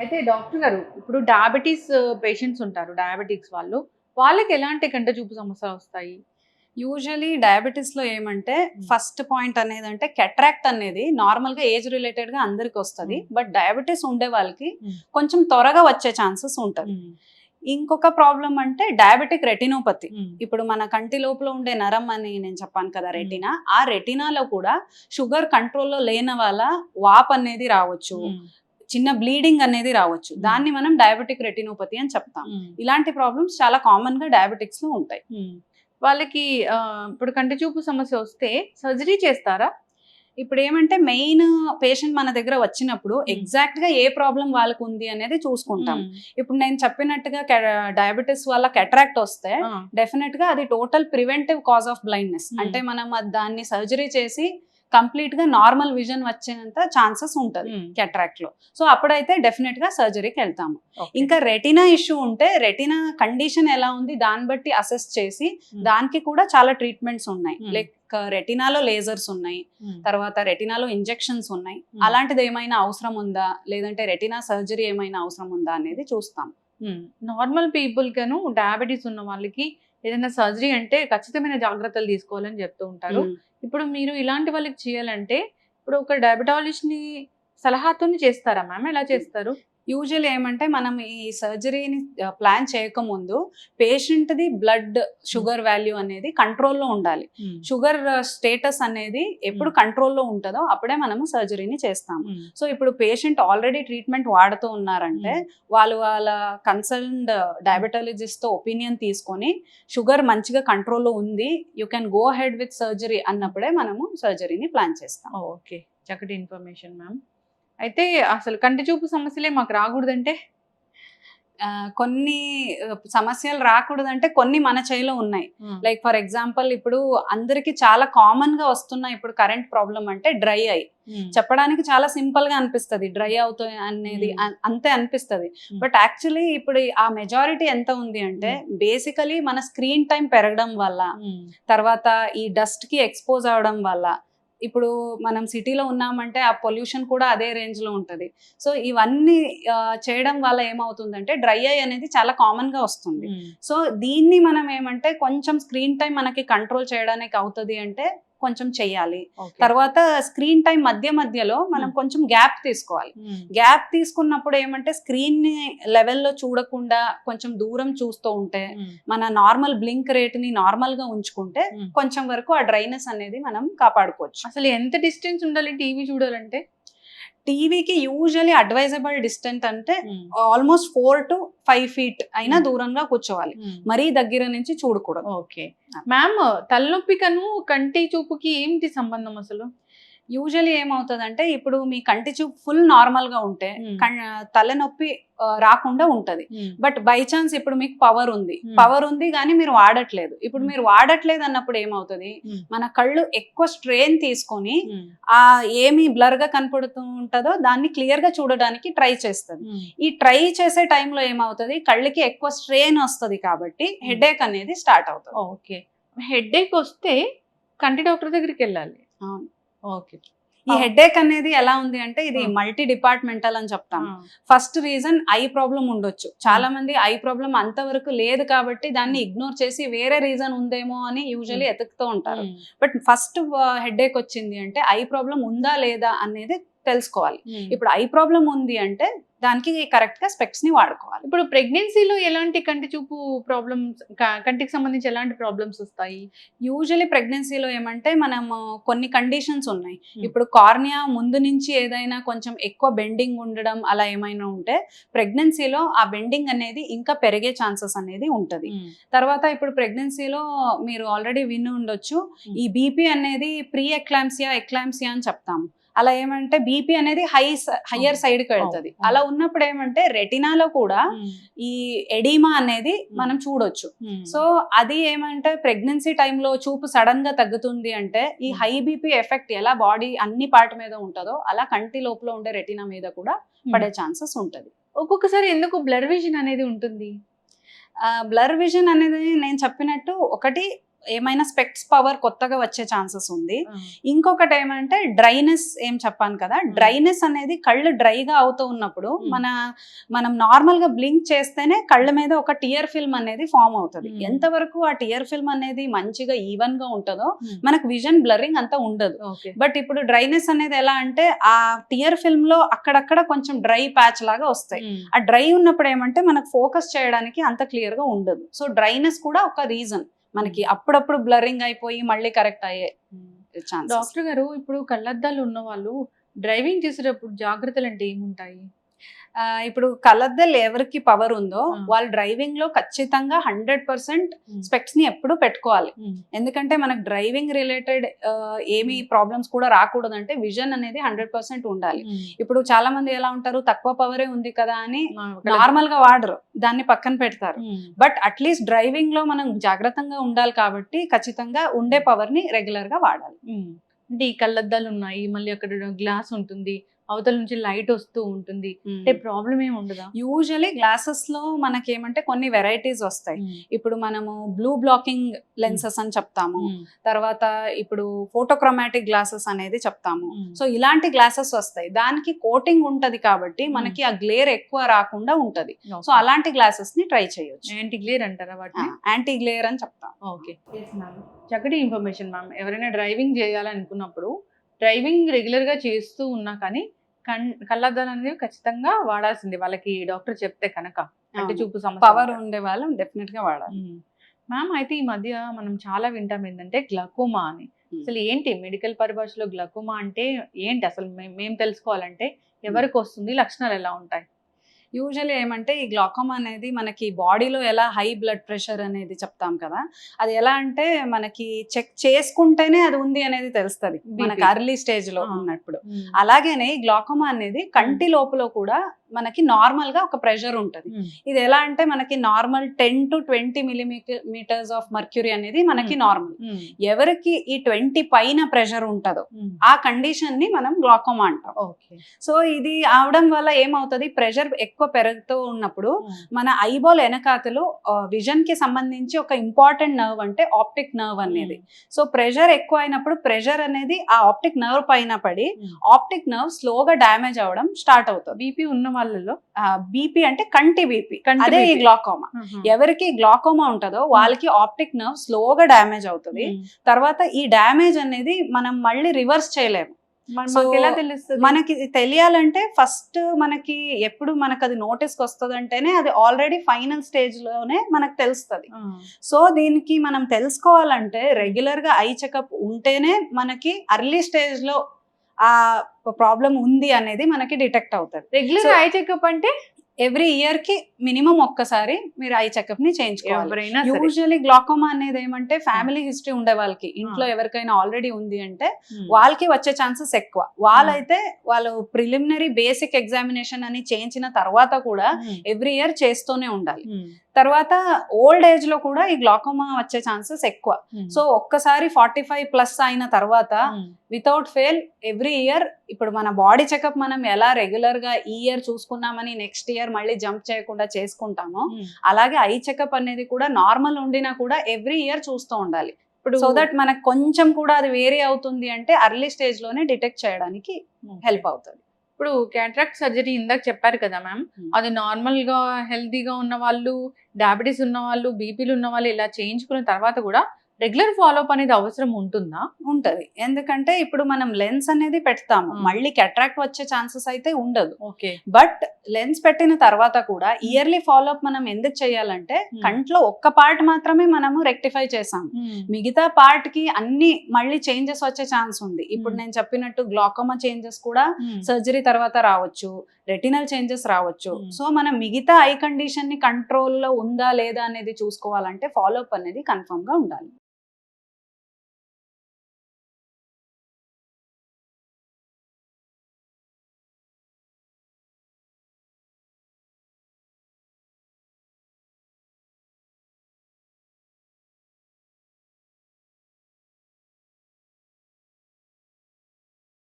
అయితే డాక్టర్ గారు ఇప్పుడు డయాబెటీస్ పేషెంట్స్ ఉంటారు. డయాబెటిక్స్ వాళ్ళకి ఎలాంటి కంటి చూపు సమస్యలు వస్తాయి? యూజువలీ డయాబెటీస్‌లో ఏమంటే ఫస్ట్ పాయింట్ అనేదంటే కెట్రాక్ట్ అనేది నార్మల్‌గా ఏజ్ రిలేటెడ్‌గా అందరికి వస్తది. బట్ డయాబెటీస్ ఉండే వాళ్ళకి కొంచెం త్వరగా వచ్చే ఛాన్సెస్ ఉంటది. ఇంకొక ప్రాబ్లమ్ అంటే డయాబెటిక్ రెటినోపతి. ఇప్పుడు మన కంటి లోపల ఉండే నరం అని నేను చెప్పాను కదా రెటినా. ఆ రెటినాలో కూడా షుగర్ కంట్రోల్‌లో లేని వాళ్ళ వాప్ అనేది రావచ్చు. చిన్న బ్లీడింగ్ అనేది రావచ్చు. దాన్ని మనం డయాబెటిక్ రెటినోపతి అని చెప్తాం. ఇలాంటి ప్రాబ్లమ్స్ చాలా కామన్ గా డయాబెటిక్స్ లో ఉంటాయి. వాళ్ళకి ఇప్పుడు కంటి చూపు సమస్య వస్తే సర్జరీ చేస్తారా? ఇప్పుడు ఏమంటే మెయిన్ పేషెంట్ మన దగ్గర వచ్చినప్పుడు ఎగ్జాక్ట్ గా ఏ ప్రాబ్లం వాళ్ళకు ఉంది అనేది చూసుకుంటాం. ఇప్పుడు నేను చెప్పినట్టుగా డయాబెటిస్ వల్ల కెట్రాక్ట్ వస్తే డెఫినెట్ గా అది total preventive cause of blindness. అంటే మనం దాన్ని సర్జరీ చేసి కంప్లీట్ గా నార్మల్ విజన్ వచ్చేంత ఛాన్సెస్ ఉంటుంది కెట్రాక్ట్ లో. సో అప్పుడైతే డెఫినెట్ గా సర్జరీకి వెళ్తాము. ఇంకా రెటినా ఇష్యూ ఉంటే రెటినా కండిషన్ ఎలా ఉంది దాన్ని బట్టి అసెస్ చేసి దానికి కూడా చాలా ట్రీట్మెంట్స్ ఉన్నాయి. లైక్ రెటినాలో లేజర్స్ ఉన్నాయి, తర్వాత రెటినాలో ఇంజెక్షన్స్ ఉన్నాయి. అలాంటిది ఏమైనా అవసరం ఉందా లేదంటే రెటినా సర్జరీ ఏమైనా అవసరం ఉందా అనేది చూస్తాం. నార్మల్ పీపుల్ కను డయాబెటీస్ ఉన్న వాళ్ళకి ఏదైనా సర్జరీ అంటే ఖచ్చితమైన జాగ్రత్తలు తీసుకోవాలని చెప్తూ ఉంటారు. ఇప్పుడు మీరు ఇలాంటి వాళ్ళకి చేయాలంటే ఇప్పుడు ఒక డయాబెటాలజిస్ట్ ని సలహాతోని చేస్తారా మ్యామ్? ఎలా చేస్తారు? యూజువల్లీ ఏమంటే మనం ఈ సర్జరీని ప్లాన్ చేయకముందు పేషెంట్ది బ్లడ్ షుగర్ వాల్యూ అనేది కంట్రోల్లో ఉండాలి. షుగర్ స్టేటస్ అనేది ఎప్పుడు కంట్రోల్లో ఉంటుందో అప్పుడే మనము సర్జరీని చేస్తాము. సో ఇప్పుడు పేషెంట్ ఆల్రెడీ ట్రీట్మెంట్ వాడుతూ ఉన్నారంటే వాళ్ళ కన్సర్న్డ్ డయాబెటాలజిస్ట్ తో ఒపీనియన్ తీసుకొని షుగర్ మంచిగా కంట్రోల్లో ఉంది, you can go head with surgery అన్నప్పుడే మనము సర్జరీని ప్లాన్ చేస్తాం. ఓకే, చక్కటి ఇన్ఫర్మేషన్ మ్యామ్. అయితే అసలు కంటి చూపు సమస్యలే మాకు రాకూడదంటే కొన్ని సమస్యలు రాకూడదంటే కొన్ని మన చేయిలో ఉన్నాయి. లైక్ ఫర్ ఎగ్జాంపుల్ ఇప్పుడు అందరికి చాలా కామన్ గా వస్తున్న ఇప్పుడు కరెంట్ ప్రాబ్లం అంటే డ్రై ఐ. చెప్పడానికి చాలా సింపుల్ గా అనిపిస్తుంది డ్రై అవుతాయి అనేది, అంతే అనిపిస్తుంది. బట్ యాక్చువల్లీ ఇప్పుడు ఆ మెజారిటీ ఎంత ఉంది అంటే బేసికలీ మన స్క్రీన్ టైం పెరగడం వల్ల, తర్వాత ఈ డస్ట్ కి ఎక్స్పోజ్ అవడం వల్ల, ఇప్పుడు మనం సిటీలో ఉన్నామంటే ఆ పొల్యూషన్ కూడా అదే రేంజ్ లో ఉంటది. సో ఇవన్నీ చేయడం వల్ల ఏమవుతుందంటే డ్రై ఐ అనేది చాలా కామన్ గా వస్తుంది. సో దీన్ని మనం ఏమంటే కొంచెం స్క్రీన్ టైం మనకి కంట్రోల్ చేయడానికి అవుతుంది అంటే కొంచెం చెయ్యాలి. తర్వాత స్క్రీన్ టైం మధ్యలో మనం కొంచెం గ్యాప్ తీసుకోవాలి. గ్యాప్ తీసుకున్నప్పుడు ఏమంటే స్క్రీన్ ని లెవెల్లో చూడకుండా కొంచెం దూరం చూస్తూ ఉంటే, మన నార్మల్ బ్లింక్ రేట్ ని నార్మల్ గా ఉంచుకుంటే కొంచెం వరకు ఆ డ్రైనెస్ అనేది మనం కాపాడుకోవచ్చు. అసలు ఎంత డిస్టెన్స్ ఉండాలి టీవీ చూడాలంటే? టీవీకి యూజువల్లీ అడ్వైజబుల్ డిస్టెన్స్ అంటే ఆల్మోస్ట్ 4 to 5 feet అయినా దూరంగా కూర్చోవాలి, మరీ దగ్గర నుంచి చూడకూడదు. ఓకే మ్యామ్, తలనొప్పికను కంటి చూపుకి ఏంటి సంబంధం అసలు? యూజువల్లీ ఏమవుతుందంటే ఇప్పుడు మీ కంటి చూపు ఫుల్ నార్మల్ గా ఉంటే తలనొప్పి రాకుండా ఉంటది. బట్ బై ఛాన్స్ ఇప్పుడు మీకు పవర్ ఉంది కానీ మీరు వాడట్లేదు. ఇప్పుడు మీరు వాడట్లేదు అన్నప్పుడు ఏమవుతుంది, మన కళ్ళు ఎక్కువ స్ట్రెయిన్ తీసుకొని ఆ ఏమి బ్లర్ గా కనపడుతూ ఉంటుందో దాన్ని క్లియర్ గా చూడడానికి ట్రై చేస్తుంది. ఈ ట్రై చేసే టైంలో ఏమవుతుంది, కళ్ళకి ఎక్కువ స్ట్రెయిన్ వస్తుంది కాబట్టి హెడేక్ అనేది స్టార్ట్ అవుతుంది. ఓకే, హెడేక్ వస్తే కంటి డాక్టర్ దగ్గరికి వెళ్ళాలి. అవును. ఓకే, ఈ హెడేక్ అనేది ఎలా ఉంది అంటే ఇది మల్టీ డిపార్ట్మెంటల్ అని చెప్తాం. ఫస్ట్ రీజన్ ఐ ప్రాబ్లం ఉండొచ్చు. చాలా మంది ఐ ప్రాబ్లం అంతవరకు లేదు కాబట్టి దాన్ని ఇగ్నోర్ చేసి వేరే రీజన్ ఉందేమో అని యూజువల్లీ ఎతుకుతూ ఉంటారు. బట్ ఫస్ట్ హెడేక్ వచ్చింది అంటే ఐ ప్రాబ్లం ఉందా లేదా అనేది తెలుసుకోవాలి. ఇప్పుడు ఐ ప్రాబ్లం ఉంది అంటే దానికి కరెక్ట్ గా స్పెక్స్ ని వాడుకోవాలి. ఇప్పుడు ప్రెగ్నెన్సీలో ఎలాంటి కంటి చూపు ప్రాబ్లమ్స్, కంటికి సంబంధించి ఎలాంటి ప్రాబ్లమ్స్ వస్తాయి? యూజువల్లీ ప్రెగ్నెన్సీలో ఏమంటే మనం కొన్ని కండిషన్స్ ఉన్నాయి. ఇప్పుడు కార్నియా ముందు నుంచి ఏదైనా కొంచెం ఎక్కువ బెండింగ్ ఉండడం అలా ఏమైనా ఉంటే ప్రెగ్నెన్సీలో ఆ బెండింగ్ అనేది ఇంకా పెరిగే ఛాన్సెస్ అనేది ఉంటది. తర్వాత ఇప్పుడు ప్రెగ్నెన్సీలో మీరు ఆల్రెడీ విని ఉండొచ్చు, ఈ బీపీ అనేది ప్రీ ఎక్లాంప్సియా అని చెప్తాము. అలా ఏమంటే బీపీ అనేది హయ్యర్ సైడ్ కి వెళ్తుంది. అలా ఉన్నప్పుడు ఏమంటే రెటినాలో కూడా ఈ ఎడిమా అనేది మనం చూడొచ్చు. సో అది ఏమంటే ప్రెగ్నెన్సీ టైంలో చూపు సడన్ గా తగ్గుతుంది అంటే ఈ హై బీపీ ఎఫెక్ట్ ఎలా బాడీ అన్ని పార్ట్ మీద ఉంటుందో అలా కంటి లోపల ఉండే రెటినా మీద కూడా పడే ఛాన్సెస్ ఉంటది. ఒక్కొక్కసారి ఎందుకు బ్లర్ విజన్ అనేది ఉంటుంది? బ్లర్ విజన్ అనేది నేను చెప్పినట్టు ఒకటి ఏమైనా స్పెక్ట్స్ పవర్ కొత్తగా వచ్చే ఛాన్సెస్ ఉంది. ఇంకొకటి ఏమంటే డ్రైనెస్, ఏం చెప్పాను కదా, డ్రైనెస్ అనేది కళ్ళు డ్రైగా అవుతూ ఉన్నప్పుడు మనం నార్మల్ గా బ్లింక్ చేస్తేనే కళ్ళ మీద ఒక టియర్ ఫిల్మ్ అనేది ఫామ్ అవుతుంది. ఎంతవరకు ఆ టియర్ ఫిల్మ్ అనేది మంచిగా ఈవెన్ గా ఉంటుందో మనకు విజన్ బ్లరింగ్ అంతా ఉండదు. బట్ ఇప్పుడు డ్రైనెస్ అనేది ఎలా అంటే ఆ టియర్ ఫిల్మ్ లో అక్కడక్కడ కొంచెం డ్రై ప్యాచ్ లాగా వస్తాయి. ఆ డ్రై ఉన్నప్పుడు ఏమంటే మనకు ఫోకస్ చేయడానికి అంత క్లియర్ గా ఉండదు. సో డ్రైనెస్ కూడా ఒక రీజన్ మనకి అప్పుడప్పుడు బ్లరింగ్ అయిపోయి మళ్ళీ కరెక్ట్ అయ్యే ఛాన్స్. డాక్టర్ గారు, ఇప్పుడు కళ్ళద్దాలు ఉన్న వాళ్ళు డ్రైవింగ్ చేసేటప్పుడు జాగ్రత్తలు అంటే ఏముంటాయి? ఇప్పుడు కళ్ళద్దాలు ఎవరికి పవర్ ఉందో వాళ్ళు డ్రైవింగ్ లో ఖచ్చితంగా 100% స్పెక్ట్స్ ని ఎప్పుడు పెట్టుకోవాలి. ఎందుకంటే మనకు డ్రైవింగ్ రిలేటెడ్ ఏమి ప్రాబ్లమ్స్ కూడా రాకూడదంటే విజన్ అనేది 100% ఉండాలి. ఇప్పుడు చాలా మంది ఎలా ఉంటారు, తక్కువ పవరే ఉంది కదా అని నార్మల్ గా వాడరు, దాన్ని పక్కన పెడతారు. బట్ అట్లీస్ట్ డ్రైవింగ్ లో మనం జాగ్రత్తగా ఉండాలి కాబట్టి ఖచ్చితంగా ఉండే పవర్ ని రెగ్యులర్ గా వాడాలి. అంటే ఈ కళ్ళద్దాలు ఉన్నాయి, మళ్ళీ అక్కడ గ్లాస్ ఉంటుంది, అవతల నుంచి లైట్ వస్తూ ఉంటుంది, అంటే ప్రాబ్లం ఏమి ఉండదా? యూజువలీ గ్లాసెస్ లో మనకి ఏమంటే కొన్ని వెరైటీస్ వస్తాయి. ఇప్పుడు మనము బ్లూ బ్లాకింగ్ లెన్సెస్ అని చెప్తాము, తర్వాత ఇప్పుడు ఫోటోక్రోమాటిక్ గ్లాసెస్ అనేది చెప్తాము. సో ఇలాంటి గ్లాసెస్ వస్తాయి, దానికి కోటింగ్ ఉంటది కాబట్టి మనకి ఆ గ్లేర్ ఎక్కువ రాకుండా ఉంటది. సో అలాంటి గ్లాసెస్ ని ట్రై చేయొచ్చు. యాంటీ గ్లేర్ అంటారా వాటిని? యాంటీ గ్లేర్ అని చెప్తాం. ఓకే మ్యామ్, చక్కటి ఇన్ఫర్మేషన్ మ్యామ్. ఎవరైనా డ్రైవింగ్ చేయాలనుకున్నప్పుడు డ్రైవింగ్ రెగ్యులర్ గా చేస్తూ ఉన్నా కానీ కళ్ళద్దాలు అనేవి ఖచ్చితంగా వాడాల్సింది వాళ్ళకి డాక్టర్ చెప్తే కనుక, అంటే చూపు సమస్య పవర్ ఉండే వాళ్ళు డెఫినెట్ గా వాడాలి. మ్యామ్, అయితే ఈ మధ్య మనం చాలా వింటాం ఏంటంటే గ్లకోమా అని. అసలు ఏంటి మెడికల్ పరిభాషలో గ్లకోమా అంటే ఏంటి అసలు? మేము తెలుసుకోవాలంటే ఎవరికి వస్తుంది, లక్షణాలు ఎలా ఉంటాయి? యూజువల్లీ ఏమంటే ఈ గ్లాకోమా అనేది మనకి బాడీలో ఎలా హై బ్లడ్ ప్రెషర్ అనేది చెప్తాం కదా, అది ఎలా అంటే మనకి చెక్ చేసుకుంటేనే అది ఉంది అనేది తెలుస్తుంది మనకి అర్లీ స్టేజ్ లో ఉన్నప్పుడు. అలాగేనే ఈ గ్లాకోమా అనేది కంటి లోపల కూడా మనకి నార్మల్ గా ఒక ప్రెషర్ ఉంటది. ఇది ఎలా అంటే మనకి normal 10 to 20 millimeters of mercury అనేది మనకి నార్మల్. ఎవరికి ఈ 20 పైన ప్రెషర్ ఉంటుందో ఆ కండిషన్ ని మనం గ్లాకోమా అంటాం. సో ఇది అవడం వల్ల ఏమవుతుంది, ప్రెషర్ ఎక్కువ పెరుగుతూ ఉన్నప్పుడు మన ఐబాల్ వెనకాతలు విజన్ కి సంబంధించి ఒక ఇంపార్టెంట్ నర్వ్ అంటే ఆప్టిక్ నర్వ్ అనేది. సో ప్రెషర్ ఎక్కువ అయినప్పుడు ప్రెషర్ అనేది ఆ ఆప్టిక్ నర్వ్ పైన పడి ఆప్టిక్ నర్వ్ స్లోగా డ్యామేజ్ అవ్వడం స్టార్ట్ అవుతుంది. బీపీ ఉన్న వాళ్ళలో బీపీ అంటే కంటి బీపీ, అదే ఈ గ్లాకోమా. ఎవరికి గ్లాకోమా ఉంటుందో వాళ్ళకి ఆప్టిక్ నర్వ్ స్లోగా డ్యామేజ్ అవుతుంది. తర్వాత ఈ డ్యామేజ్ అనేది మనం మళ్ళీ రివర్స్ చేయలేము. మనకి తెలియాలంటే ఫస్ట్ మనకి ఎప్పుడు మనకు అది నోటీస్కి వస్తుంది అంటేనే అది ఆల్రెడీ ఫైనల్ స్టేజ్ లోనే మనకు తెలుస్తుంది. సో దీనికి మనం తెలుసుకోవాలంటే రెగ్యులర్ గా ఐ చెకప్ ఉంటేనే మనకి అర్లీ స్టేజ్ లో ఆ ప్రాబ్లం ఉంది అనేది మనకి డిటెక్ట్ అవుతుంది. రెగ్యులర్ ఐ చెకప్ అంటే ఎవ్రీ ఇయర్ కి మినిమం ఒక్కసారి మీరు ఐ చెకప్ ని చేయించుకోవాలి. యూజువల్లీ గ్లాకోమా అనేది ఏమంటే ఫ్యామిలీ హిస్టరీ ఉండే వాళ్ళకి, ఇంట్లో ఎవరికైనా ఆల్రెడీ ఉంది అంటే వాళ్ళకి వచ్చే ఛాన్సెస్ ఎక్కువ. వాళ్ళైతే వాళ్ళు ప్రిలిమినరీ బేసిక్ ఎగ్జామినేషన్ అని చేయించిన తర్వాత కూడా ఎవ్రీ ఇయర్ చేస్తూనే ఉండాలి. తర్వాత ఓల్డ్ ఏజ్ లో కూడా ఈ గ్లాకోమా వచ్చే ఛాన్సెస్ ఎక్కువ. సో ఒక్కసారి 45+ అయిన తర్వాత వితౌట్ ఫెయిల్ ఎవ్రీ ఇయర్, ఇప్పుడు మన బాడీ చెకప్ మనం ఎలా రెగ్యులర్ గా ఈ ఇయర్ చూసుకున్నామని నెక్స్ట్ ఇయర్ మళ్ళీ జంప్ చేయకుండా చేసుకుంటామో అలాగే ఐ చెకప్ అనేది కూడా నార్మల్ ఉండినా కూడా ఎవ్రీ ఇయర్ చూస్తూ ఉండాలి. సో దట్ మనకు కొంచెం కూడా అది వేరీ అవుతుంది అంటే అర్లీ స్టేజ్ లోనే డిటెక్ట్ చేయడానికి హెల్ప్ అవుతుంది. ఇప్పుడు క్యాట్రాక్ట్ సర్జరీ ఇందాక చెప్పారు కదా మ్యామ్, అది నార్మల్ గా హెల్తీగా ఉన్న వాళ్ళు, డయాబెటీస్ ఉన్న వాళ్ళు, బీపీలు ఉన్న వాళ్ళు ఇలా చేయించుకున్న తర్వాత కూడా రెగ్యులర్ ఫాలోఅప్ అనేది అవసరం ఉంటుందా? ఉంటది. ఎందుకంటే ఇప్పుడు మనం లెన్స్ అనేది పెడతాము, మళ్ళీ క్యాట్రాక్ట్ వచ్చే ఛాన్సెస్ అయితే ఉండదు. బట్ లెన్స్ పెట్టిన తర్వాత కూడా ఇయర్లీ ఫాలోఅప్ మనం ఎందుకు చేయాలంటే కంట్లో ఒక్క పార్ట్ మాత్రమే మనము రెక్టిఫై చేసాము, మిగతా పార్ట్ కి అన్ని మళ్ళీ చేంజెస్ వచ్చే ఛాన్స్ ఉంది. ఇప్పుడు నేను చెప్పినట్టు గ్లాకోమా చేంజెస్ కూడా సర్జరీ తర్వాత రావచ్చు, రెటినల్ చేంజెస్ రావచ్చు. సో మనం మిగతా ఐ కండిషన్ ని కంట్రోల్లో ఉందా లేదా అనేది చూసుకోవాలంటే ఫాలోఅప్ అనేది కన్ఫర్మ్ గా ఉండాలి.